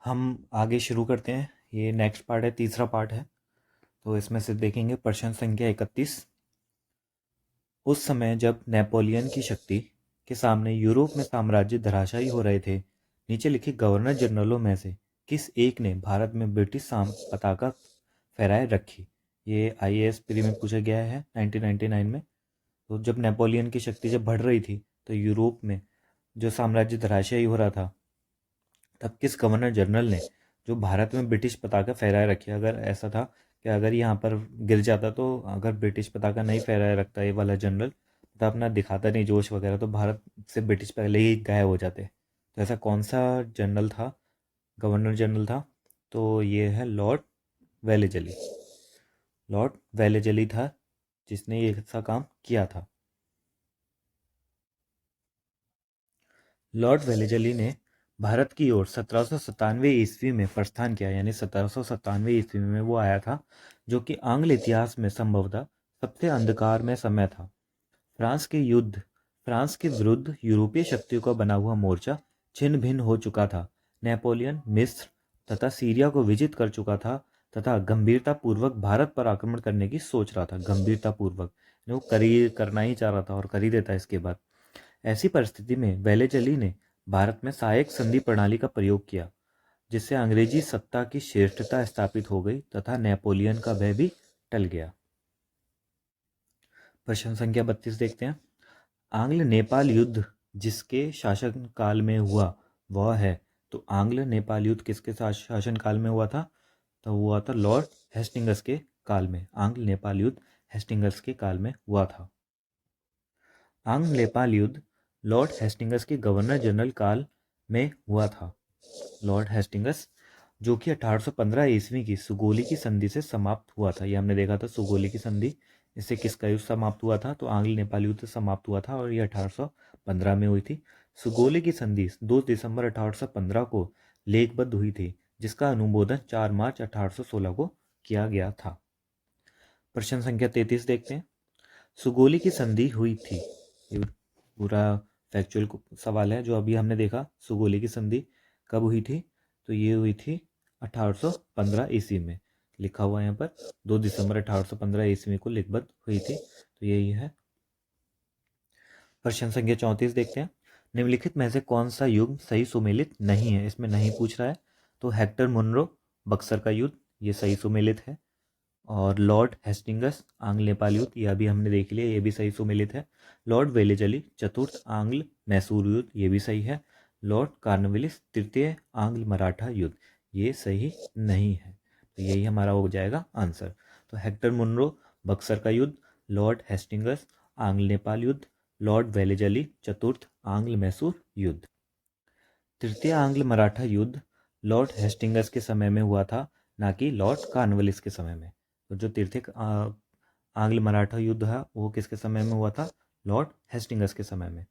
हम आगे शुरू करते हैं। ये नेक्स्ट पार्ट है, तीसरा पार्ट है। तो इसमें से देखेंगे प्रश्न संख्या 31। उस समय जब नेपोलियन की शक्ति के सामने यूरोप में साम्राज्य धराशायी हो रहे थे, नीचे लिखे गवर्नर जनरलों में से किस एक ने भारत में ब्रिटिश पताका फहराए रखी? ये आईएएस प्री में पूछा गया है 1999 में। तो जब नेपोलियन की शक्ति जब बढ़ रही थी तो यूरोप में जो साम्राज्य धराशायी हो रहा था, तब किस गवर्नर जनरल ने जो भारत में ब्रिटिश पताका फहराए रखे? अगर ऐसा था कि अगर यहाँ पर गिर जाता, तो अगर ब्रिटिश पताका नहीं फहराए रखता ये वाला जनरल, तो अपना दिखाता नहीं जोश वगैरह, तो भारत से ब्रिटिश पहले ही गायब हो जाते। तो ऐसा कौन सा जनरल था, गवर्नर जनरल था? तो ये है लॉर्ड वेलेजली। लॉर्ड वेलेजली था जिसने ये ऐसा काम किया था। लॉर्ड वेलेजली ने भारत की ओर 1797 ईस्वी में प्रस्थान किया, यानी 1797 ईस्वी में वो आया था, जो कि आंग्ल इतिहास में संभवतः सबसे अंधकार में समय था। फ्रांस के विरुद्ध यूरोपीय शक्तियों का बना हुआ मोर्चा छिन्न भिन्न हो चुका था। नेपोलियन मिस्र तथा सीरिया को विजित कर चुका था तथा गंभीरतापूर्वक भारत पर आक्रमण करने की सोच रहा था। गंभीरतापूर्वक वो करना ही चाह रहा था और कर ही देता इसके बाद। ऐसी परिस्थिति में वेलेजली ने भारत में सहायक संधि प्रणाली का प्रयोग किया, जिससे अंग्रेजी सत्ता की श्रेष्ठता स्थापित हो गई तथा नेपोलियन का भय भी टल गया। प्रश्न संख्या 32 देखते हैं। आंग्ल नेपाल युद्ध जिसके शासन काल में हुआ वह है, तो आंग्ल नेपाल युद्ध किसके शासन काल में हुआ था? तो हुआ था लॉर्ड हेस्टिंगस के काल में। आंग्ल नेपाल युद्ध हेस्टिंगस के काल में हुआ था। आंग्ल नेपाल युद्ध लॉर्ड हेस्टिंगस के गवर्नर जनरल काल में हुआ था। लॉर्ड हेस्टिंगस जो कि 1815 ईस्वी की सुगोली की संधि से समाप्त हुआ था। ये हमने देखा था सुगोली की संधि, इससे किसका युद्ध समाप्त हुआ था? तो आंग्ल नेपाल युद्ध समाप्त हुआ था और ये 1815 में हुई थी। सुगोली की संधि 2 दिसंबर 1815 को लेखबद्ध हुई थी, जिसका अनुमोदन 4 मार्च 1816 को किया गया था। प्रश्न संख्या 33 देखते हैं। सुगोली की संधि हुई थी, ये पूरा फैक्चुअल सवाल है जो अभी हमने देखा। सुगोली की संधि कब हुई थी? तो ये हुई थी 1815 ईस्वी में। लिखा हुआ है यहाँ पर 2 दिसंबर 1815 ईस्वी को लिखबद्ध हुई थी। तो यही है। प्रश्न संख्या 34 देखते हैं। निम्नलिखित में से कौन सा युग सही सुमेलित नहीं है? इसमें नहीं पूछ रहा है। तो हेक्टर मुनरो बक्सर का युद्ध, ये सही सुमेलित है। और लॉर्ड हेस्टिंगस आंग्ल नेपाल युद्ध, यह भी हमने देख लिया, ये भी सही सुमेलित है। लॉर्ड वेलेजली चतुर्थ आंग्ल मैसूर युद्ध, ये भी सही है। लॉर्ड कार्नवालिस तृतीय आंग्ल मराठा युद्ध, ये सही नहीं है। तो यही हमारा हो जाएगा आंसर। तो हेक्टर मुनरो बक्सर का युद्ध, लॉर्ड हेस्टिंगस आंग्ल नेपाल युद्ध, लॉर्ड वेलेजली चतुर्थ आंग्ल मैसूर युद्ध। तृतीय आंग्ल मराठा युद्ध लॉर्ड हेस्टिंगस के समय में हुआ था, ना कि लॉर्ड कार्नवालिस के समय में। तो जो तृतीय आंग्ल मराठा युद्ध है वो किसके समय में हुआ था? लॉर्ड हेस्टिंगस के समय में।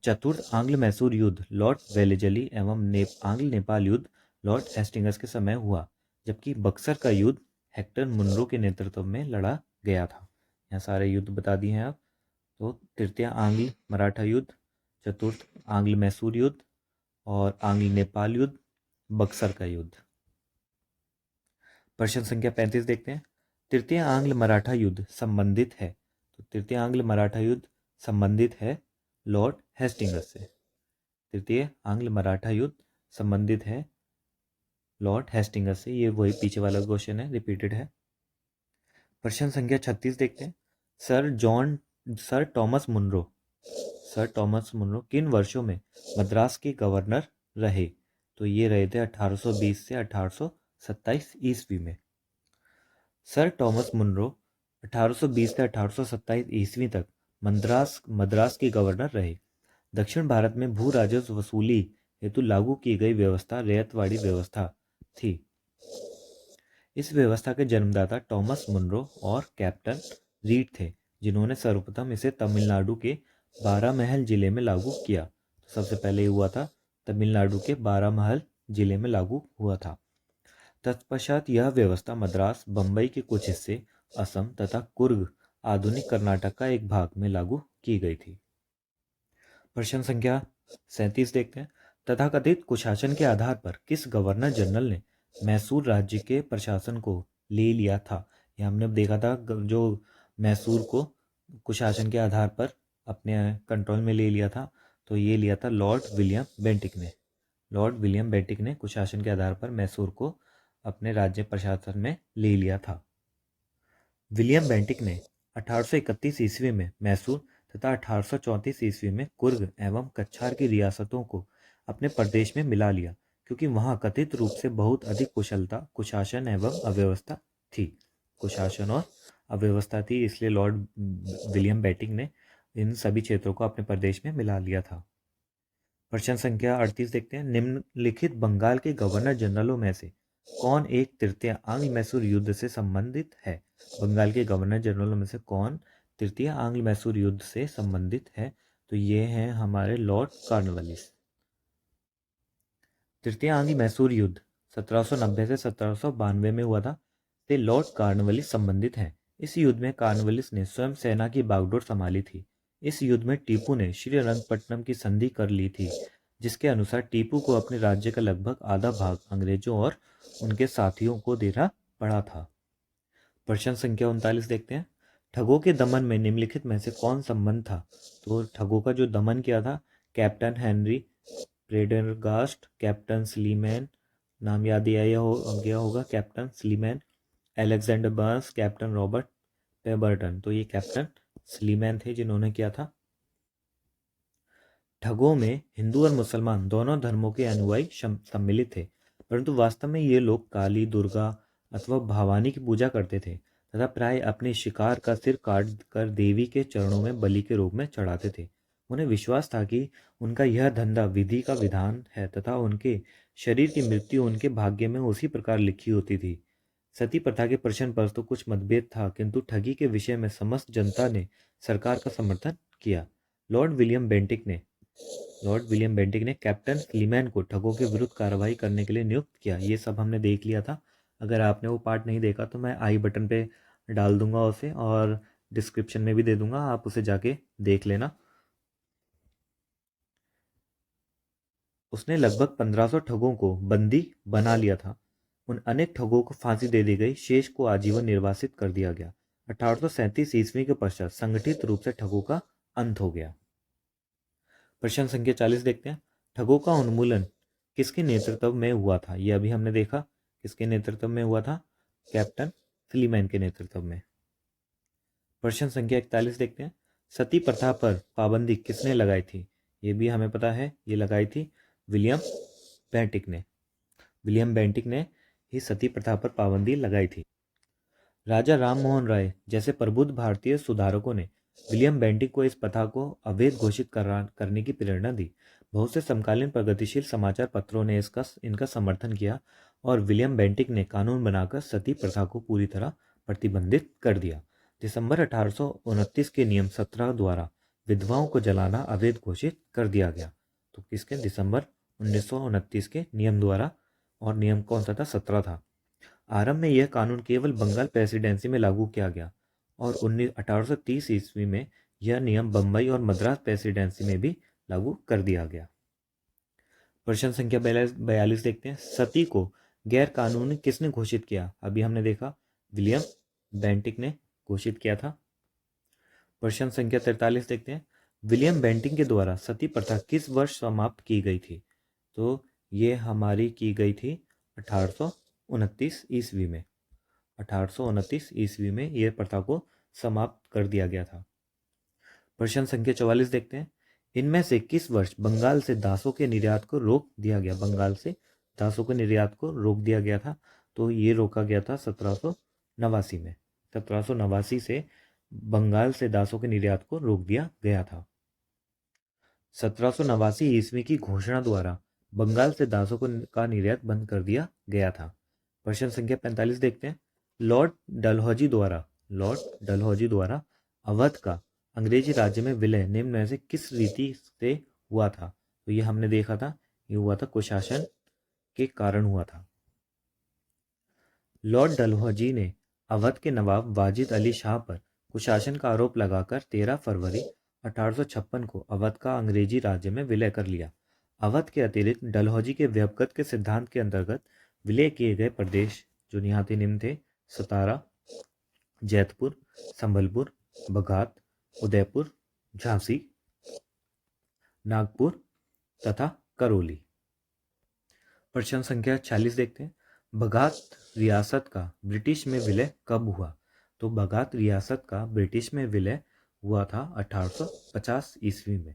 चतुर्थ आंग्ल मैसूर युद्ध लॉर्ड वेलेजली एवं आंग्ल नेपाल युद्ध लॉर्ड हेस्टिंगस के समय हुआ, जबकि बक्सर का युद्ध हेक्टर मुनरो के नेतृत्व में लड़ा गया था। यहाँ सारे युद्ध बता दिए हैं आप। तो तृतीय आंग्ल मराठा युद्ध, चतुर्थ आंग्ल मैसूर युद्ध और आंग्ल नेपाल युद्ध, बक्सर का युद्ध। प्रश्न संख्या 35 देखते हैं। तृतीय आंग्ल मराठा युद्ध संबंधित है, तो तृतीय आंग्ल मराठा युद्ध संबंधित है लॉर्ड हेस्टिंगस से। तृतीय आंग्ल मराठा युद्ध संबंधित है लॉर्ड हेस्टिंगस से। ये वही पीछे वाला क्वेश्चन है, रिपीटेड है। प्रश्न संख्या 36 देखते हैं। सर टॉमस मुनरो किन वर्षों में मद्रास के गवर्नर रहे? तो ये रहे थे 1820 से 1827 ईस्वी में। सर टॉमस मुनरो 1820 से 1827 ईस्वी तक मद्रास के गवर्नर रहे। दक्षिण भारत में भू राजस्व वसूली हेतु लागू की गई व्यवस्था रैयतवाड़ी व्यवस्था थी। इस व्यवस्था के जन्मदाता टॉमस मुनरो और कैप्टन रीड थे, जिन्होंने सर्वप्रथम इसे तमिलनाडु के बारामहल जिले में लागू किया। तो सबसे पहले हुआ था तमिलनाडु के बारामहल जिले में लागू हुआ था। तत्पश्चात यह व्यवस्था मद्रास, बंबई के कुछ हिस्से, असम तथा कुर्ग आधुनिक कर्नाटक का एक भाग में लागू की गई थी। प्रश्न संख्या 37 देखते हैं। तथाकथित कुशासन के आधार पर किस गवर्नर जनरल ने मैसूर राज्य के प्रशासन को ले लिया था? यह हमने देखा था जो मैसूर को कुशासन के आधार पर अपने कंट्रोल में ले लिया था, तो ये लिया था लॉर्ड विलियम बेंटिक ने। लॉर्ड विलियम बेंटिक ने कुशासन के आधार पर मैसूर को अपने राज्य प्रशासन में ले लिया था। विलियम बेंटिक ने 1831 ईस्वी में मैसूर तथा 1834 ईस्वी में कुर्ग एवं कछार की रियासतों को अपने प्रदेश में मिला लिया, क्योंकि वहां कथित रूप से बहुत अधिक कुशलता, कुशासन एवं अव्यवस्था थी। कुशासन और अव्यवस्था थी, इसलिए लॉर्ड विलियम बेंटिक ने इन सभी क्षेत्रों को अपने प्रदेश में मिला लिया था। प्रश्न संख्या 38 देखते हैं। निम्नलिखित बंगाल के गवर्नर जनरलों में से कौन एक तृतीय आंग्ल मैसूर युद्ध से संबंधित है? बंगाल के गवर्नर जनरलों में से कौन तृतीय आंग्ल मैसूर युद्ध से संबंधित है? तो ये हैं हमारे लॉर्ड कॉर्नवालिस। तृतीय आंग्ल मैसूर युद्ध 1790 से 1792 में हुआ था, से लॉर्ड कॉर्नवालिस संबंधित हैं। इस युद्ध में कॉर्नवालिस ने स्वयं सेना की बागडोर संभाली थी। इस युद्ध में टीपू ने श्रीरंगपट्टनम की संधि कर ली थी, जिसके अनुसार टीपू को अपने राज्य का लगभग आधा भाग अंग्रेजों और उनके साथियों को देना पड़ा था। प्रश्न संख्या 39 देखते हैं। ठगों के दमन में निम्नलिखित में से कौन संबंध था? तो ठगों का जो दमन किया था, captain Henry Prendergast, captain Sleeman, नाम याद गया होगा, captain Sleeman, Alexander Burnes, captain Robert Pemberton. तो ये कैप्टन स्लीमैन थे जिन्होंने किया था। ठगों में हिंदू और मुसलमान दोनों धर्मों के अनुयायी सम्मिलित थे, परंतु वास्तव में ये लोग काली, दुर्गा अथवा भवानी की पूजा करते थे तथा प्राय अपने शिकार का सिर काट कर देवी के चरणों में बलि के रूप में चढ़ाते थे। उन्हें विश्वास था कि उनका यह धंधा विधि का विधान है तथा उनके शरीर की मृत्यु उनके भाग्य में उसी प्रकार लिखी होती थी। सती प्रथा के प्रश्न पर तो कुछ मतभेद था, किंतु ठगी के विषय में समस्त जनता ने सरकार का समर्थन किया। लॉर्ड विलियम बेंटिक ने कैप्टन स्लीमैन को ठगों के विरुद्ध कार्रवाई करने के लिए नियुक्त किया। ये सब हमने देख लिया था। अगर आपने वो पार्ट नहीं देखा तो मैं आई बटन पे डाल दूंगा उसे, और डिस्क्रिप्शन में भी दे दूंगा, आप उसे जाके देख लेना। उसने लगभग 1500 ठगों को बंदी बना लिया था। उन अनेक ठगों को फांसी दे दी गई, शेष को आजीवन निर्वासित कर दिया गया। 1837 ईस्वी के पश्चात संगठित रूप से ठगों का अंत हो गया। प्रश्न संख्या 40 देखते हैं। ठगों का उन्मूलन किसके नेतृत्व में हुआ था? यह अभी हमने देखा, किसके नेतृत्व में हुआ था? कैप्टन स्लीमैन के नेतृत्व में। प्रश्न संख्या 41 देखते हैं। सती प्रथा पर पाबंदी किसने लगाई थी? ये भी हमें पता है, ये लगाई थी विलियम बेंटिक ने। विलियम बेंटिक ने ही सती प्रथा पर पाबंदी लगाई थी। राजा राम मोहन राय जैसे प्रबुद्ध भारतीय सुधारकों ने विलियम बेंटिक को इस प्रथा को अवैध घोषित करने की प्रेरणा दी। बहुत से समकालीन प्रगतिशील समाचार पत्रों ने इनका समर्थन किया और विलियम बेंटिक ने कानून बनाकर सती प्रथा को पूरी तरह प्रतिबंधित कर दिया। दिसंबर 1829 के नियम 17 द्वारा विधवाओं को जलाना अवैध घोषित कर दिया गया। तो किसके? दिसंबर 1929 के नियम द्वारा, और नियम कौन सा था? 17 था। आरंभ में यह कानून केवल बंगाल प्रेसिडेंसी में लागू किया गया और 1830 ईस्वी में यह नियम बम्बई और मद्रास प्रेसिडेंसी में भी लागू कर दिया गया। प्रश्न संख्या 42 देखते हैं। सती को गैर कानूनी किसने घोषित किया? अभी हमने देखा विलियम बेंटिक ने घोषित किया था। प्रश्न संख्या 43 देखते हैं। विलियम बेंटिक के द्वारा सती प्रथा किस वर्ष समाप्त की गई थी? तो ये हमारी की गई थी 1829 ईस्वी में। 1829 ईस्वी में यह प्रथा को समाप्त कर दिया गया था। प्रश्न संख्या 44 देखते हैं। इनमें से किस वर्ष बंगाल से दासों के निर्यात को रोक दिया गया? बंगाल से दासों के निर्यात को रोक दिया गया था, तो ये रोका गया था 1789 में। 1789 से बंगाल से दासों के निर्यात को रोक दिया गया था। 1789 ईस्वी की घोषणा द्वारा बंगाल से दासों का निर्यात बंद कर दिया गया था। प्रश्न संख्या 45 देखते हैं। लॉर्ड डलहौजी द्वारा अवध का अंग्रेजी राज्य में विलय निम्न में से किस रीति से हुआ था? तो ये हमने देखा था, ये हुआ था कुशासन के कारण हुआ था। लॉर्ड डलहौजी ने अवध के नवाब वाजिद अली शाह पर कुशासन का आरोप लगाकर 13 फरवरी 1856 को अवध का अंग्रेजी राज्य में विलय कर लिया। अवध के अतिरिक्त डलहौजी के व्यवगत के सिद्धांत के अंतर्गत विलय किए गए प्रदेश जो निहाती निम्न थे: सतारा, जैतपुर, संबलपुर, बघात, उदयपुर, झांसी, नागपुर तथा करौली। प्रश्न संख्या 40 देखते हैं। बघात रियासत का ब्रिटिश में विलय कब हुआ? तो बघात रियासत का ब्रिटिश में विलय हुआ था 1850 ईस्वी में।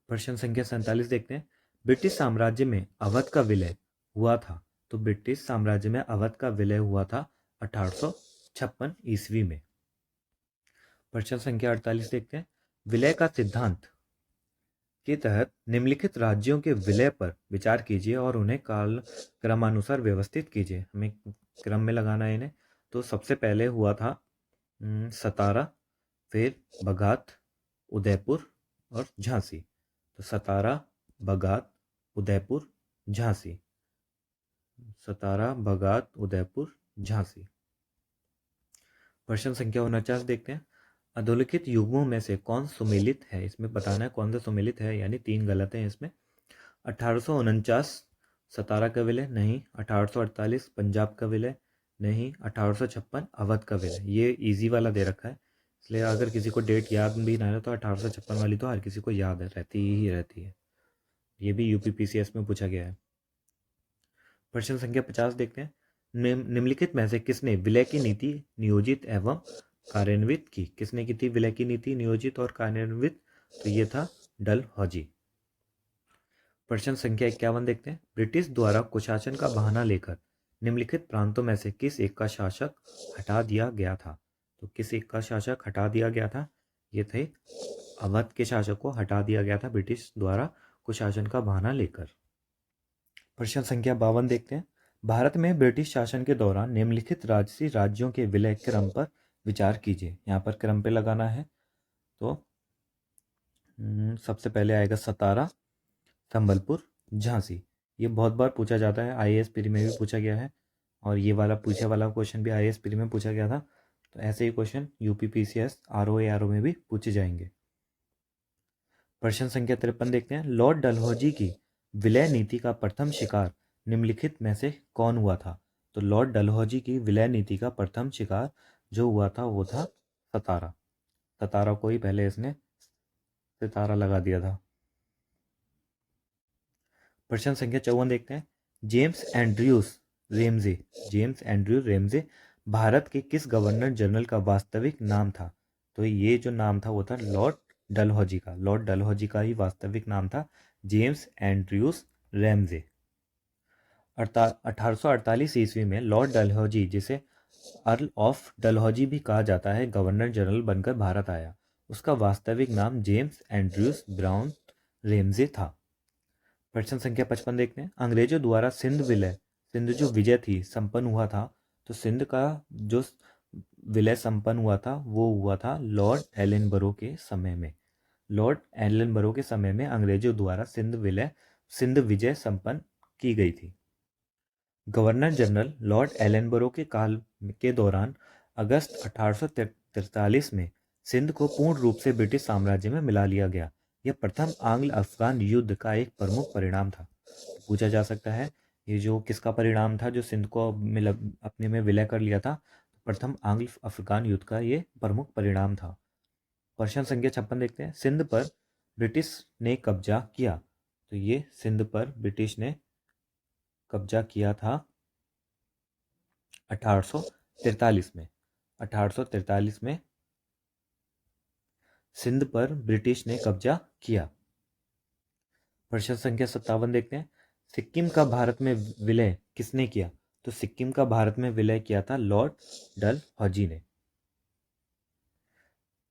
प्रश्न संख्या 47 देखते हैं। ब्रिटिश साम्राज्य में अवध का विलय हुआ था। तो ब्रिटिश साम्राज्य में अवध का विलय हुआ था 1856 ईस्वी में। प्रश्न संख्या 48 देखते हैं। विलय का सिद्धांत के तहत निम्नलिखित राज्यों के विलय पर विचार कीजिए और उन्हें काल क्रमानुसार व्यवस्थित कीजिए। हमें क्रम में लगाना है इन्हें। तो सबसे पहले हुआ था सतारा, फिर बघात, उदयपुर और झांसी। तो सतारा, बघात, उदयपुर, झांसी। सतारा, बघात, उदयपुर, झांसी। प्रश्न संख्या 49 देखते हैं। अधोलिखित युग्मों में से कौन सुमेलित है? इसमें बताना है कौन सा सुमेलित है, यानी 3 गलत हैं इसमें। 1849 सतारा का विलय नहीं, 1848 पंजाब का विलय नहीं, 1856 अवध का विलय। ये इजी वाला दे रखा है, इसलिए अगर किसी को डेट याद भी ना है तो 1856 वाली तो हर किसी को याद है, रहती है। ये भी यूपीपीसीएस में पूछा गया है। प्रश्न संख्या 50 देखते हैं। निम्नलिखित में से किसने विलय की नीति नियोजित एवं कार्यान्वित की? किसने की थी विलय की नीति नियोजित और कार्यान्वित? तो ये था डलहौजी। प्रश्न संख्या 51 देखते हैं। ब्रिटिश द्वारा कुशासन का बहाना लेकर निम्नलिखित प्रांतों में से किस एक का शासक हटा दिया गया था? तो किस एक का शासक हटा दिया गया था? ये थे अवध के शासक को हटा दिया गया था ब्रिटिश द्वारा कुशासन का बहाना लेकर। प्रश्न संख्या 52 देखते हैं। भारत में ब्रिटिश शासन के दौरान निम्नलिखित राजसी राज्यों के विलय क्रम पर विचार कीजिए। यहाँ पर क्रम पे लगाना है। तो सबसे पहले आएगा सतारा, संबलपुर, झांसी। ये बहुत बार पूछा जाता है, आईएएस प्री में भी पूछा गया है और ये वाला पूछे वाला क्वेश्चन भी आईएएस प्री में पूछा गया था। तो ऐसे ही क्वेश्चन यूपीपीसीएस आरओ में भी पूछे जाएंगे। प्रश्न संख्या 53 देखते हैं। लॉर्ड डलहौजी की विलय नीति का प्रथम शिकार निम्नलिखित में से कौन हुआ था? तो लॉर्ड डलहौजी की विलय नीति का प्रथम शिकार जो हुआ था वो था सतारा। सतारा को ही पहले इसने सितारा लगा दिया था। प्रश्न संख्या 54 देखते हैं। जेम्स एंड्रयू रेमजे भारत के किस गवर्नर जनरल का वास्तविक नाम था? तो ये जो नाम था वो था लॉर्ड डलहौजी का। लॉर्ड डलहौजी का ही वास्तविक नाम था जेम्स एंड्रयूस रेमजे। 1848 ईस्वी में लॉर्ड डलहौजी, जिसे अर्ल ऑफ डलहौजी भी कहा जाता है, गवर्नर जनरल बनकर भारत आया। उसका वास्तविक नाम जेम्स एंड्रयूस ब्राउन रेमजे था। प्रश्न संख्या 55 देखते हैं। अंग्रेजों द्वारा सिंध जो विजय थी संपन्न हुआ था। तो सिंध का जो विलय संपन्न हुआ था वो हुआ था लॉर्ड एलनबरो के समय में। लॉर्ड एलनबरो के समय में अंग्रेजों द्वारा सिंध विजय संपन्न की गई थी। गवर्नर जनरल लॉर्ड एलनबरो के काल के दौरान अगस्त 1843 में सिंध को पूर्ण रूप से ब्रिटिश साम्राज्य में मिला लिया गया। यह प्रथम आंग्ल अफगान युद्ध का एक प्रमुख परिणाम था। पूछा जा सकता है ये जो किसका परिणाम था जो सिंध को अपने में विलय कर लिया था? प्रथम आंग्ल अफगान युद्ध का ये प्रमुख परिणाम था। प्रश्न संख्या 56 देखते हैं। सिंध पर ब्रिटिश ने कब्जा किया। तो ये सिंध पर ब्रिटिश ने कब्जा किया था 1843 में। 1843 में सिंध पर ब्रिटिश ने कब्जा किया। प्रश्न संख्या 57 देखते हैं। सिक्किम का भारत में विलय किसने किया? तो सिक्किम का भारत में विलय किया था लॉर्ड डलहौजी ने।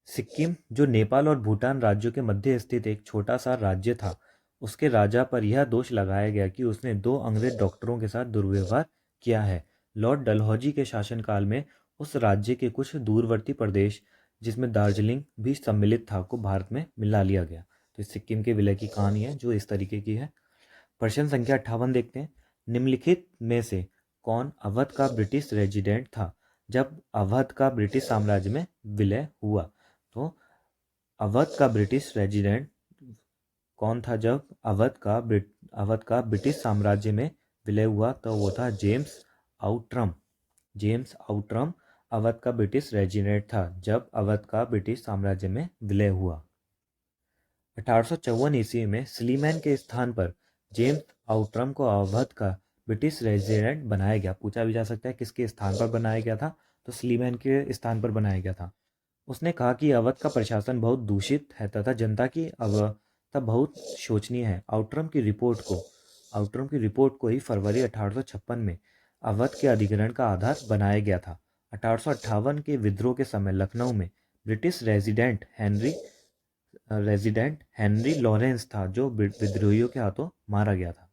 सिक्किम जो नेपाल और भूटान राज्यों के मध्य स्थित एक छोटा सा राज्य था, उसके राजा पर यह दोष लगाया गया कि उसने 2 अंग्रेज डॉक्टरों के साथ दुर्व्यवहार किया है। लॉर्ड डलहौजी के शासनकाल में उस राज्य के कुछ दूरवर्ती प्रदेश, जिसमें दार्जिलिंग भी सम्मिलित था, को भारत में मिला लिया गया। तो सिक्किम के विलय की कहानी है जो इस तरीके की है। प्रश्न संख्या 58 देखते हैं। निम्नलिखित में से कौन अवध का ब्रिटिश रेजिडेंट था जब अवध का ब्रिटिश साम्राज्य में विलय हुआ? तो अवध का ब्रिटिश रेजिडेंट कौन था जब अवध का ब्रिटिश साम्राज्य में विलय हुआ? तो वो था James Outram. James Outram Awadh का ब्रिटिश रेजिडेंट था जब अवध का ब्रिटिश साम्राज्य में विलय हुआ। 1854 ईस्वी में स्लीमैन के स्थान पर जेम्स आउट्रम को अवध का ब्रिटिश रेजिडेंट बनाया गया। पूछा भी जा सकता है किसके स्थान पर बनाया गया था, तो स्लीमैन के स्थान पर बनाया गया था। उसने कहा कि अवध का प्रशासन बहुत दूषित है तथा जनता की अवस्था बहुत शोचनीय है। आउट्रम की रिपोर्ट को ही फरवरी 1856 में अवध के अधिग्रहण का आधार बनाया गया था। 1858 के विद्रोह के समय लखनऊ में ब्रिटिश रेजिडेंट हेनरी लॉरेंस था जो विद्रोहियों के हाथों मारा गया था।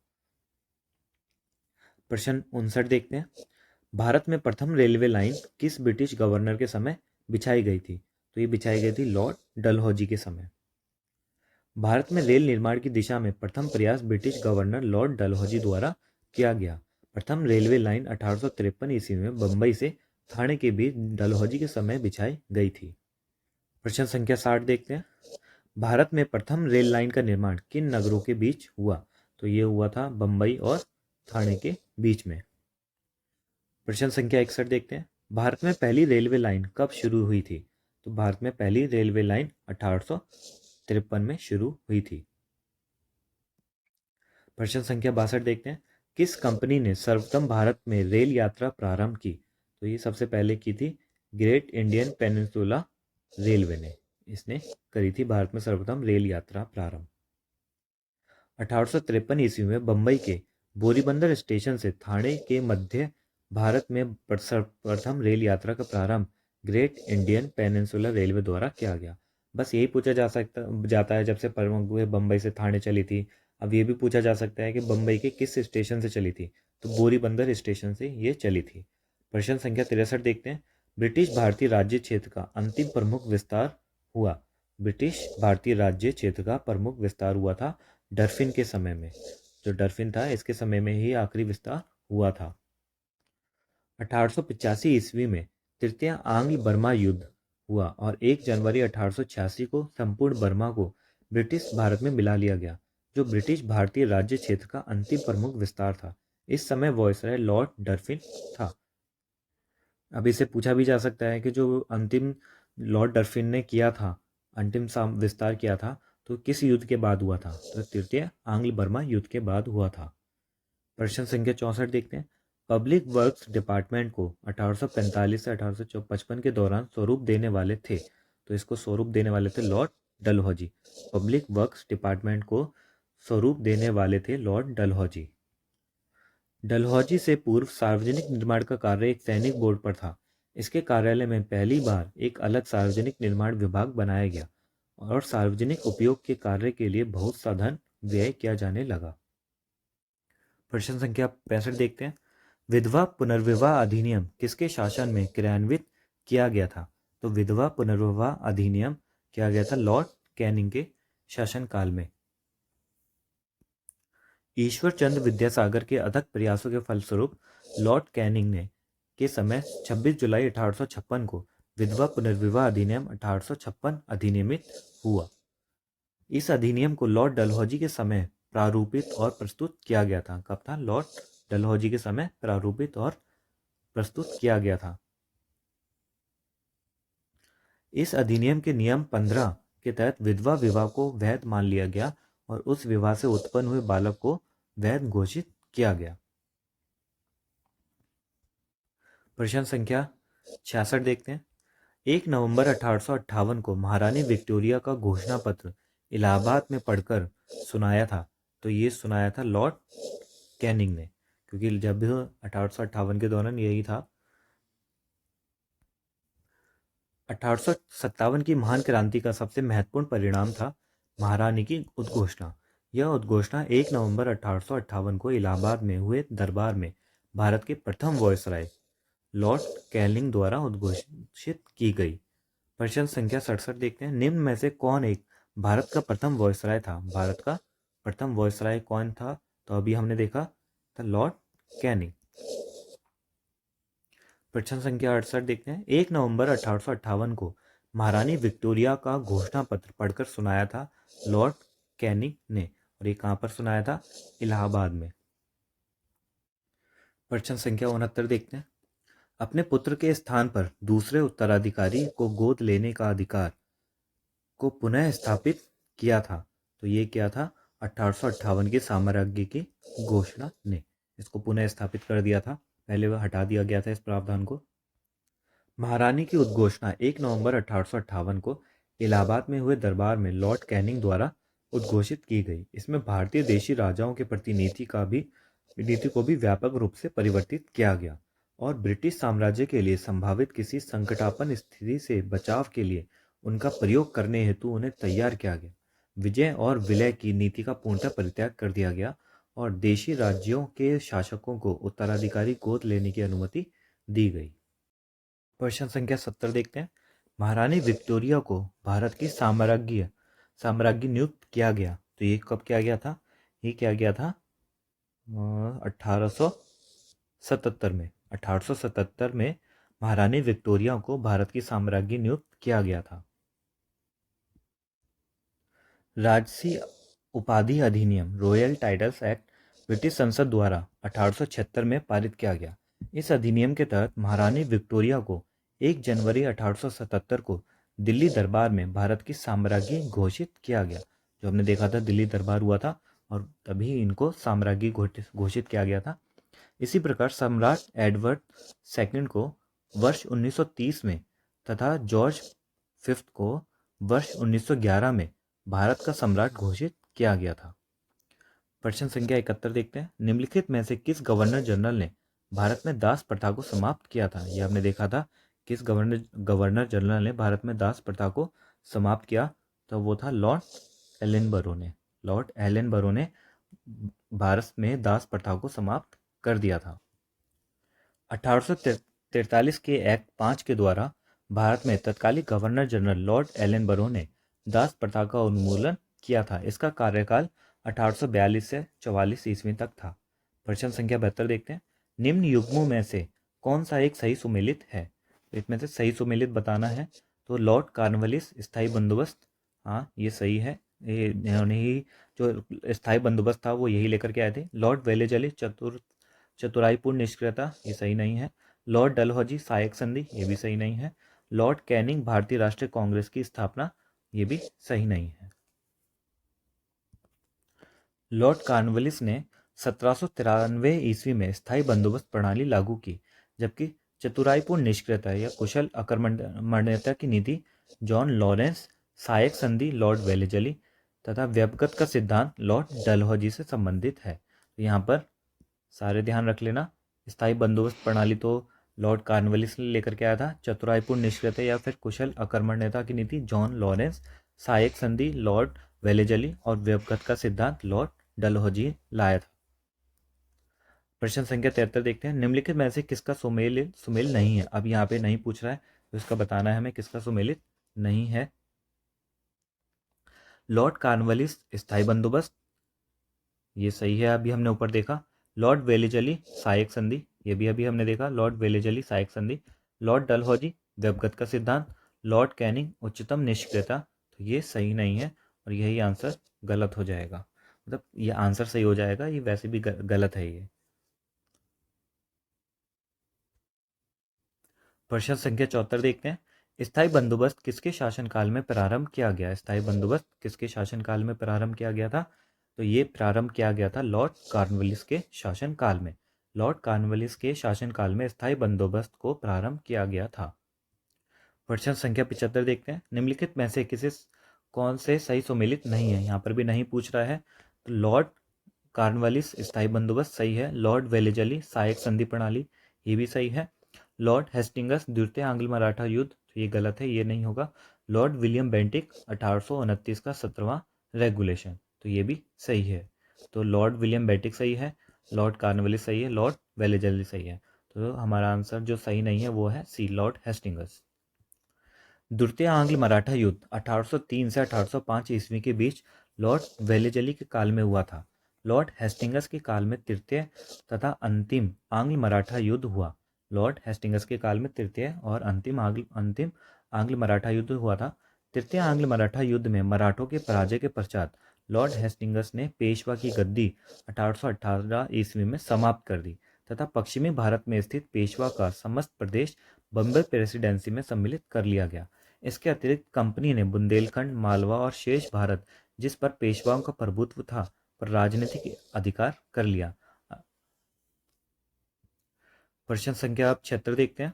प्रश्न 59 देखते हैं। भारत में प्रथम रेलवे लाइन किस ब्रिटिश गवर्नर के समय बिछाई गई थी? तो ये बिछाई गई थी लॉर्ड डलहौजी के समय। भारत में रेल निर्माण की दिशा में प्रथम प्रयास ब्रिटिश गवर्नर लॉर्ड डलहौजी द्वारा किया गया। प्रथम रेलवे लाइन 1853 ईस्वी में बंबई से थाने के बीच डलहौजी के समय बिछाई गई थी। प्रश्न संख्या 60 देखते हैं। भारत में प्रथम रेल लाइन का निर्माण किन नगरों के बीच हुआ? तो ये हुआ था बंबई और थाने के बीच में। प्रश्न संख्या 61 देखते हैं। भारत में पहली रेलवे लाइन कब शुरू हुई थी? तो भारत में पहली रेलवे लाइन 1853 में शुरू हुई थी। प्रश्न संख्या 62 देखते हैं। किस कंपनी ने सर्वप्रथम भारत में रेल यात्रा प्रारंभ की? तो ये सबसे पहले की थी ग्रेट इंडियन पेनिनसुला रेलवे ने, इसने करी थी भारत में सर्वप्रथम रेल यात्रा प्रारंभ। 1853 ईस्वी में बंबई के बोरीबंदर स्टेशन से थाने के मध्य भारत में प्रथम रेल यात्रा का प्रारंभ ग्रेट इंडियन पेनिनसुला रेलवे द्वारा किया गया। बस यही पूछा जाता है जब से बंबई से थाने चली थी। अब ये भी पूछा जा सकता है कि बंबई के किस स्टेशन से चली थी? तो बोरीबंदर स्टेशन से ये चली थी। प्रश्न संख्या 63 देखते हैं। ब्रिटिश भारतीय राज्य क्षेत्र का अंतिम प्रमुख विस्तार हुआ। ब्रिटिश भारतीय राज्य क्षेत्र का प्रमुख विस्तार हुआ था डरफिन के समय में। जो डरफिन था इसके समय में ही आखिरी विस्तार हुआ था। 1885 ईस्वी में तृतीय आंग्ल बर्मा युद्ध हुआ और 1 जनवरी 1886 को संपूर्ण बर्मा को ब्रिटिश भारत में मिला लिया गया, जो ब्रिटिश भारतीय राज्य क्षेत्र का अंतिम प्रमुख विस्तार था। इस समय वॉयसराय लॉर्ड डरफिन था। अब इसे पूछा भी जा सकता है कि जो अंतिम लॉर्ड डरफिन ने किया था, अंतिम विस्तार किया था, तो किस युद्ध के बाद हुआ था? तो तृतीय आंग्ल बर्मा युद्ध के बाद हुआ था। प्रश्न संख्या 64 देखते हैं। पब्लिक वर्क्स डिपार्टमेंट को 1845 से 1855 के दौरान स्वरूप देने वाले थे। तो इसको स्वरूप देने वाले थे Lord Dalhousie. Public works department को स्वरूप देने वाले थे लॉर्ड डलहौजी। डलहौजी से पूर्व सार्वजनिक निर्माण का कार्य एक सैनिक बोर्ड पर था। इसके कार्यालय में पहली बार एक अलग सार्वजनिक निर्माण विभाग बनाया गया और सार्वजनिक उपयोग के कार्य के लिए बहुत सा धन व्यय किया जाने लगा। प्रश्न संख्या 65 देखते हैं। विधवा पुनर्विवाह अधिनियम किसके शासन में क्रियान्वित किया गया था? तो विधवा पुनर्विवाह अधिनियम किया गया था लॉर्ड कैनिंग के शासनकाल में। ईश्वर चंद्र विद्यासागर के अथक प्रयासों के फलस्वरूप लॉर्ड कैनिंग ने के समय 26 जुलाई 1856 को विधवा पुनर्विवाह अधिनियम 1856 अधिनियमित हुआ। इस अधिनियम को लॉर्ड डलहौजी के समय प्रारूपित और प्रस्तुत किया गया था। कब था? लॉर्ड डलहौजी के समय प्रारूपित और प्रस्तुत किया गया था। इस अधिनियम के नियम 15 के तहत विधवा विवाह को वैध मान लिया गया और उस विवाह से उत्पन्न हुए बालक को वैध घोषित किया गया। प्रश्न संख्या 66 देखते हैं। 1 नवंबर 1858 को महारानी विक्टोरिया का घोषणा पत्र इलाहाबाद में पढ़कर सुनाया था। तो ये सुनाया था लॉर्ड कैनिंग ने, क्योंकि जब 1858 के दौरान यही था। 1857 की महान क्रांति का सबसे महत्वपूर्ण परिणाम था महारानी की उद्घोषणा। यह उद्घोषणा 1 नवंबर 1858 को इलाहाबाद में हुए दरबार में भारत के प्रथम वॉयसराय लॉर्ड कैनिंग द्वारा उद्घोषित की गई। प्रश्न संख्या 67 देखते हैं। निम्न में से कौन एक भारत का प्रथम वॉयसराय था? भारत का प्रथम वॉयसराय कौन था? तो अभी हमने देखा था लॉर्ड कैनिंग। प्रश्न संख्या 68 देखते हैं। 1 नवंबर 1858 को महारानी विक्टोरिया का घोषणा पत्र पढ़कर सुनाया था लॉर्ड कैनिंग ने, और ये कहाँ पर सुनाया था? इलाहाबाद में। प्रश्न संख्या 69 देखते हैं। अपने पुत्र के स्थान पर दूसरे उत्तराधिकारी को गोद लेने का अधिकार को पुनः स्थापित किया था। तो ये क्या था? 1858 के साम्राज्य की घोषणा ने इसको पुनः स्थापित कर दिया था। पहले वह हटा दिया गया था इस प्रावधान को। महारानी की उद्घोषणा 1 नवंबर 1858 को इलाहाबाद में हुए दरबार में लॉर्ड कैनिंग द्वारा उद्घोषित की गई। इसमें भारतीय देशी राजाओं के प्रति नीति को भी व्यापक रूप से परिवर्तित किया गया और ब्रिटिश साम्राज्य के लिए संभावित किसी संकटापन्न स्थिति से बचाव के लिए उनका प्रयोग करने हेतु उन्हें तैयार किया गया। विजय और विलय की नीति का पूर्णतः परित्याग कर दिया गया और देशी राज्यों के शासकों को उत्तराधिकारी गोद लेने की अनुमति दी गई। प्रश्न संख्या 70 देखते हैं। महारानी विक्टोरिया को भारत की साम्राज्ञी नियुक्त किया गया। तो ये कब किया गया था? ये किया गया था 1877 में। 1877 में महारानी विक्टोरिया को भारत की साम्राज्ञी नियुक्त किया गया था। राजसी उपाधि अधिनियम रॉयल टाइटल्स एक्ट ब्रिटिश संसद द्वारा 1876 में पारित किया गया। इस अधिनियम के तहत महारानी विक्टोरिया को 1 जनवरी 1877 को दिल्ली दरबार में भारत की साम्राज्ञी घोषित किया गया। जो हमने देखा था, दिल्ली दरबार हुआ था और तभी इनको साम्राज्ञी घोषित किया गया था। इसी प्रकार सम्राट एडवर्ड सेकंड को वर्ष 1930 में तथा जॉर्ज फिफ्थ को वर्ष 1911 में भारत का सम्राट घोषित किया गया था। प्रश्न संख्या 71 देखते हैं। निम्नलिखित में से किस गवर्नर जनरल ने भारत में दास प्रथा को समाप्त किया था? यह हमने देखा था, किस गवर्नर जनरल ने भारत में दास प्रथा को समाप्त किया? तो वो था लॉर्ड एलनबरो ने। लॉर्ड एलनबरो ने भारत में दास प्रथा को समाप्त कर दिया था। 1843 के एक्ट 5 के द्वारा भारत में तत्कालीन गवर्नर जनरल लॉर्ड एलनबरो ने दास प्रथा का उन्मूलन किया था। इसका कार्यकाल 1842 से 44 ईस्वी तक था। प्रश्न संख्या 72 देखते हैं। निम्न युग्मों में से कौन सा एक सही सुमेलित है? तो इसमें से सही सुमेलित बताना है। तो लॉर्ड कॉर्नवालिस स्थायी बंदोबस्त, हाँ ये सही है। इन्होंने ही जो स्थायी बंदोबस्त था वो यही लेकर के आए थे। लॉर्ड वेलेजली चतुराईपूर्ण निष्क्रियता, ये सही नहीं है। लॉर्ड डलहौजी सहायक संधि, ये भी सही नहीं है। लॉर्ड कैनिंग भारतीय राष्ट्रीय कांग्रेस की स्थापना, ये भी सही नहीं है। लॉर्ड कॉर्नवालिस ने 1793 ईस्वी में स्थायी बंदोबस्त प्रणाली लागू की, जबकि चतुराईपूर्ण निष्क्रियता या कुशल अकर्मण्यता की नीति जॉन लॉरेंस, सहायक संधि लॉर्ड वेलेजली तथा व्यवगत का सिद्धांत लॉर्ड डलहौजी से संबंधित है। तो यहाँ पर सारे ध्यान रख लेना। स्थायी बंदोबस्त प्रणाली तो लॉर्ड कॉर्नवालिस ने लेकर के आया था। चतुराईपूर्ण निष्क्रियता या फिर कुशल अकर्मण्यता की नीति जॉन लॉरेंस, सहायक संधि लॉर्ड वेलेजली और व्यवगत का सिद्धांत लॉर्ड डलहौजी लाया था। प्रश्न संख्या 73 देखते हैं। निम्नलिखित में से किसका सुमेल नहीं है? अब यहाँ पे नहीं पूछ रहा है तो इसका बताना है हमें किसका सुमेलित नहीं है। लॉर्ड कॉर्नवालिस स्थायी बंदोबस्त, ये सही है, अभी हमने ऊपर देखा। लॉर्ड वेलेजली सहायक संधि, ये भी अभी हमने देखा, लॉर्ड वेलेजली सहायक संधि। लॉर्ड डलहौजी व्यवगत का सिद्धांत। लॉर्ड कैनिंग उच्चतम निष्क्रियता, तो ये सही नहीं है और यही आंसर गलत हो जाएगा। मतलब ये आंसर सही हो जाएगा, ये वैसे भी गलत है ये। प्रश्न संख्या 74 देखते हैं। स्थायी बंदोबस्त किसके शासनकाल में प्रारंभ किया गया? स्थायी बंदोबस्त किसके शासनकाल में प्रारंभ किया गया था? तो ये प्रारंभ किया गया था लॉर्ड कॉर्नवालिस के शासनकाल में। लॉर्ड कॉर्नवालिस के शासनकाल में स्थायी बंदोबस्त को प्रारंभ किया गया था। प्रश्न संख्या 75 देखते हैं। निम्नलिखित में से किसी कौन से सही सुमेलित नहीं है? यहाँ पर भी नहीं पूछ रहा है। तो लॉर्ड कॉर्नवालिस स्थायी बंदोबस्त सही है। लॉर्ड वेलेजली सहायक संधि प्रणाली, ये भी सही है। लॉर्ड हेस्टिंगस द्वितीय आंग्ल मराठा युद्ध, तो ये गलत है, ये नहीं होगा। लॉर्ड विलियम बेंटिक 1829 का 17वां रेगुलेशन, तो ये भी सही है। तो लॉर्ड विलियम बेंटिक सही है, लॉर्ड कॉर्नवालिस सही है, लॉर्ड वेलेजली सही है। तो हमारा आंसर जो सही नहीं है वो है सी, लॉर्ड हेस्टिंगस। द्वितीय आंग्ल मराठा युद्ध 1803 से 1805 ईस्वी के बीच लॉर्ड वेलेजली के काल में हुआ था। लॉर्ड हेस्टिंगस के काल में तृतीय तथा अंतिम आंग्ल मराठा युद्ध हुआ। लॉर्ड हेस्टिंगस के काल में तृतीय और अंतिम आंग्ल मराठा युद्ध हुआ था। तृतीय आंग्ल मराठा युद्ध में मराठों के पराजय के पश्चात लॉर्ड हेस्टिंगस ने पेशवा की गद्दी 1818 ईस्वी में समाप्त कर दी तथा पश्चिमी भारत में स्थित पेशवा का समस्त प्रदेश बम्बई प्रेसिडेंसी में सम्मिलित कर लिया गया। इसके अतिरिक्त कंपनी ने बुंदेलखंड, मालवा और शेष भारत, जिस पर पेशवाओं का प्रभुत्व था, पर राजनीतिक अधिकार कर लिया। प्रश्न संख्या आप 76 देखते हैं।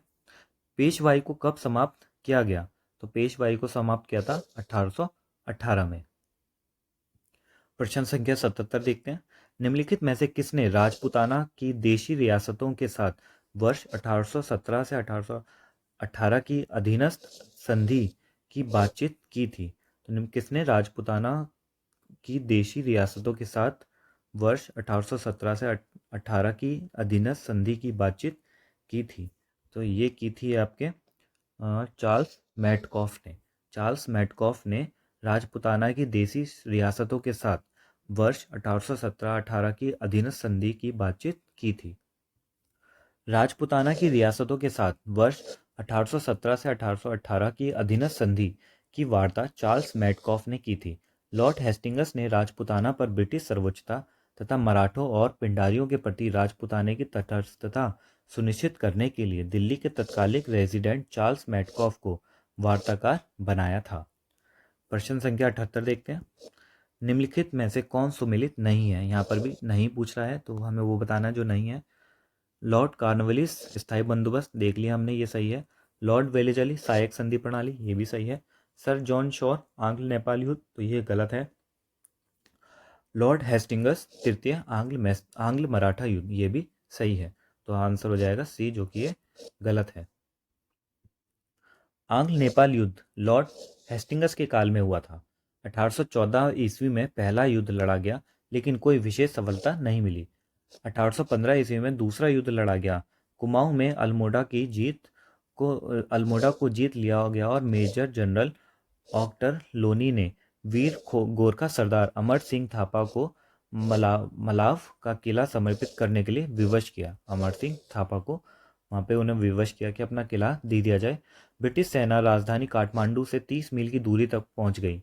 पेशवाई को कब समाप्त किया गया? तो पेशवाई को समाप्त किया था 1818 में। प्रश्न संख्या 77 देखते हैं। निम्नलिखित में से किसने राजपूताना की देशी रियासतों के साथ वर्ष 1817 से 1818 की अधीनस्थ संधि की बातचीत की थी? तो किसने राजपूताना की देशी रियासतों के साथ वर्ष 1817 से 18 की अधीनस्थ संधि की बातचीत की थी? तो ये की थी आपके चार्ल्स मैटकॉफ ने। चार्ल्स मैटकॉफ ने राजपूताना की देशी रियासतों के साथ वर्ष 1817-18 की अधीनस्थ संधि की बातचीत की थी। राजपूताना की रियासतों के साथ वर्ष 1817 से 1818 की अधीनस्थ संधि की वार्ता चार्ल्स मैटकॉफ ने की थी। लॉर्ड हेस्टिंगस ने राजपूताना पर ब्रिटिश सर्वोच्चता तथा मराठों और पिंडारियों के प्रति राजपूताने की तटस्थता सुनिश्चित करने के लिए दिल्ली के तत्कालिक रेजिडेंट चार्ल्स मैटकॉफ को वार्ताकार बनाया था। प्रश्न संख्या 78 देखते हैं। निम्नलिखित में से कौन सुमेलित नहीं है? यहाँ पर भी नहीं पूछ रहा है, तो हमें वो बताना जो नहीं है। लॉर्ड कॉर्नवालिस स्थायी बंदोबस्त देख लिया हमने, ये सही है। लॉर्ड वेलेजली सहायक संधि प्रणाली, ये भी सही है। सर जॉन शोर आंग्ल नेपाल युद्ध, तो ये गलत है। लॉर्ड हेस्टिंगस तृतीय आंग्ल मराठा युद्ध, ये भी सही है। तो आंसर हो जाएगा सी, जो कि ये गलत है। आंग्ल नेपाल युद्ध लॉर्ड हेस्टिंगस के काल में हुआ था। 1814 ईस्वी में पहला युद्ध लड़ा गया, लेकिन कोई विशेष सफलता नहीं मिली। 1815 ईस्वी में दूसरा युद्ध लड़ा गया। कुमाऊं में अल्मोड़ा को जीत लिया गया और मेजर जनरल ऑक्टर लोनी ने वीर गोरखा सरदार अमर सिंह थापा को मलाव का किला समर्पित करने के लिए विवश किया। अमर सिंह थापा को वहाँ पे उन्हें विवश किया कि अपना किला दे दिया जाए। ब्रिटिश सेना राजधानी काठमांडू से 30 मील की दूरी तक पहुंच गई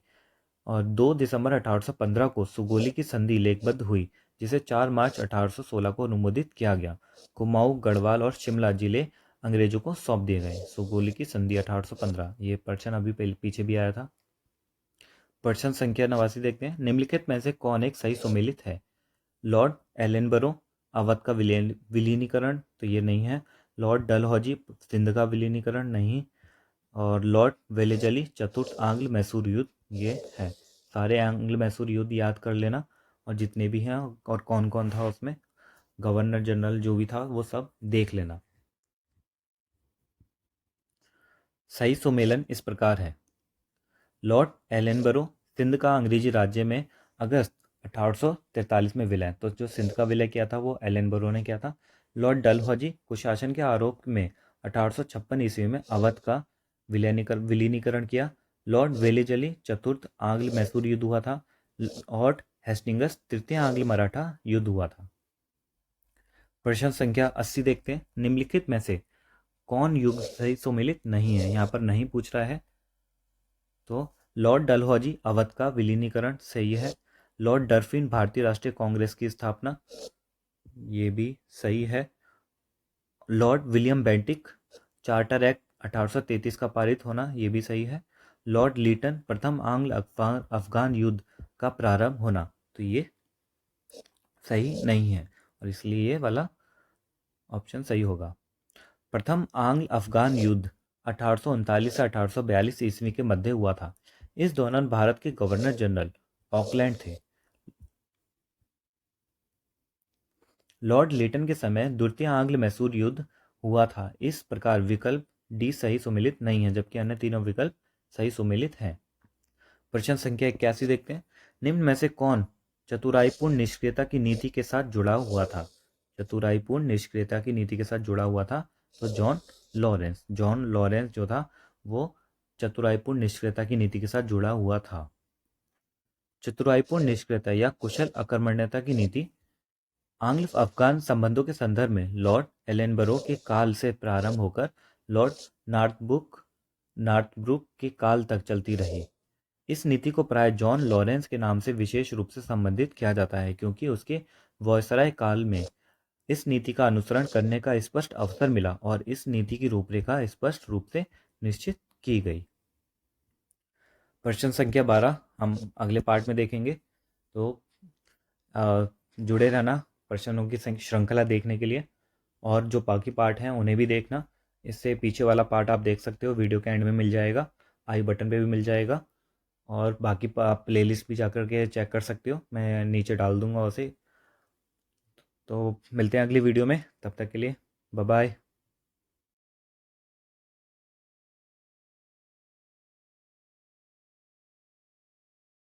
और 2 दिसंबर 1815 को सुगोली की संधि लेखबद्ध हुई, जिसे 4 मार्च 1816 को अनुमोदित किया गया। कुमाऊं, गढ़वाल और शिमला जिले अंग्रेजों को सौंप दिए गए। सुगोली की संधि 1815, ये प्रश्न अभी पीछे भी आया था। प्रश्न संख्या 89 देखते हैं। निम्नलिखित में से कौन एक सही सुमेलित है? लॉर्ड एलेनबरो अवध का विलीनीकरण, तो ये नहीं है। लॉर्ड डलहौजी सिंध का विलीनीकरण, नहीं। और लॉर्ड वेलेजली चतुर्थ आंग्ल मैसूर युद्ध, ये है। सारे आंग्ल मैसूर युद्ध याद कर लेना, और जितने भी हैं और कौन कौन था उसमें, गवर्नर जनरल जो भी था वो सब देख लेना। सही सुमेलन इस प्रकार है। लॉर्ड एलेनबरो सिंध का अंग्रेजी राज्य में अगस्त 1843 में विलय, तो जो सिंध का विलय किया था वो एलेनबरो ने किया था। लॉर्ड डलहौजी कुशासन के आरोप में 1856 ईस्वी में अवध का विलीनीकरण किया। लॉर्ड वेलेजली चतुर्थ आंग्ल मैसूर युद्ध हुआ था। लॉर्ड हेस्टिंगस तृतीय आंग्ल मराठा युद्ध हुआ था। प्रश्न संख्या 80 देखते हैं। निम्नलिखित में से कौन युग सही सुमेलित नहीं है? यहाँ पर नहीं पूछ रहा है, तो लॉर्ड डलहौजी अवध का विलीनीकरण सही है। लॉर्ड डरफिन भारतीय राष्ट्रीय कांग्रेस की स्थापना, ये भी सही है। Lord William Bentinck charter act 1833 का पारित होना, ये भी सही है। लॉर्ड लीटन प्रथम आंग्ल अफगान युद्ध का प्रारंभ होना, तो ये सही नहीं है, और इसलिए ये वाला ऑप्शन सही होगा। प्रथम आंग्ल अफगान युद्ध 1839 से 1842 ईस्वी के मध्य हुआ था। इस दौरान भारत के गवर्नर जनरल ऑकलैंड थे। लॉर्ड लेटन के समय द्वितीय आंग्ल मैसूर युद्ध हुआ था। इस प्रकार विकल्प डी सही सुमेलित नहीं है, जबकि अन्य तीनों विकल्प सही सुमेलित हैं। प्रश्न संख्या 81 देखते हैं। निम्न में से कौन चतुराईपूर्ण निष्क्रियता की नीति के साथ जुड़ा हुआ था? चतुराईपूर्ण निष्क्रियता की नीति के साथ जुड़ा हुआ था, तो जॉन लॉरेंस जो था वो चतुराईपूर्ण निष्क्रियता की नीति के साथ जुड़ा हुआ था। चतुराईपूर्ण निष्क्रियता या कुशल अकर्मण्यता की नीति आंग्ल अफगान संबंधों के संदर्भ में लॉर्ड एलेनबरो के काल से प्रारंभ होकर लॉर्ड नॉर्थब्रुक के काल तक चलती रही। इस नीति को प्राय जॉन लॉरेंस के नाम से विशेष रूप से संबंधित किया जाता है क्योंकि उसके वायसराय काल में इस नीति का अनुसरण करने का स्पष्ट अवसर मिला और इस नीति की रूपरेखा स्पष्ट रूप से निश्चित की गई। प्रश्न संख्या 12 हम अगले पार्ट में देखेंगे, तो जुड़े रहना प्रश्नों की श्रृंखला देखने के लिए, और जो बाकी पार्ट हैं उन्हें भी देखना। इससे पीछे वाला पार्ट आप देख सकते हो, वीडियो के एंड में मिल जाएगा, आई बटन पे भी मिल जाएगा, और बाकी आप प्लेलिस्ट भी जाकर के चेक कर सकते हो, मैं नीचे डाल दूंगा उसे। तो मिलते हैं अगली वीडियो में, तब तक के लिए बाय बाय।